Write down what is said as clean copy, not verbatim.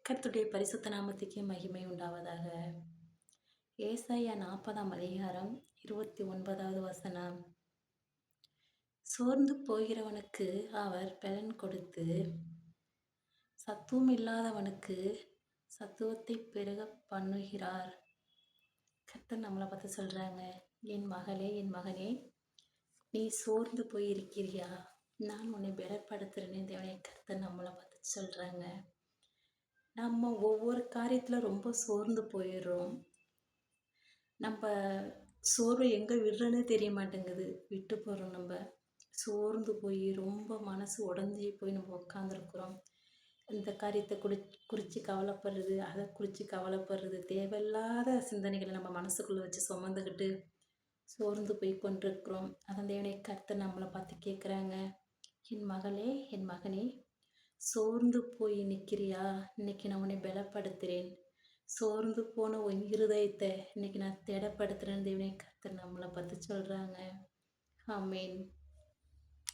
கர்த்தருடைய பரிசுத்த நாமத்துக்கே மகிமை உண்டாவதாக. ஏசாயா 40ஆம் அதிகாரம் 29வது வசனம். சோர்ந்து போகிறவனுக்கு அவர் பலன் கொடுத்து, சத்துவம் இல்லாதவனுக்கு சத்துவத்தை பெருக பண்ணுகிறார். கர்த்தர் நம்மளை பார்த்து சொல்றாங்க, என் மகளே, என் மகனே, நீ சோர்ந்து போயிருக்கிறியா? நான் உன்னை பலப்படுத்துறேனே. தேவனே கர்த்தர் நம்மளை பார்த்து சொல்றாங்க. நம்ம ஒவ்வொரு காரியத்தில் ரொம்ப சோர்ந்து போயிடுறோம். நம்ம சோர்வை எங்கே விடுறோன்னே தெரிய மாட்டேங்குது. விட்டு போகிறோம். நம்ம சோர்ந்து போய் ரொம்ப மனசு உடஞ்சி போய் நம்ம உட்காந்துருக்குறோம். இந்த காரியத்தை குறித்து கவலைப்படுறது, அதை குறித்து கவலைப்படுறது, தேவையில்லாத சிந்தனைகளை நம்ம மனசுக்குள்ளே வச்சு சுமந்துக்கிட்டு சோர்ந்து போய் கொண்டிருக்கிறோம். அதன் தேவனை கர்த்தர் நம்மளை பார்த்து கேட்குறாங்க, என் மகளே, என் மகனே, சோர்ந்து போய் நிற்கிறியா? இன்னைக்கு நான் உன்னை பலப்படுத்துகிறேன். சோர்ந்து போன உன் இருதயத்தை இன்னைக்கு நான் திடப்படுத்துகிறேன். தேவனை கர்த்தர் நம்மளை பார்த்து சொல்கிறாங்க. ஆமேன்.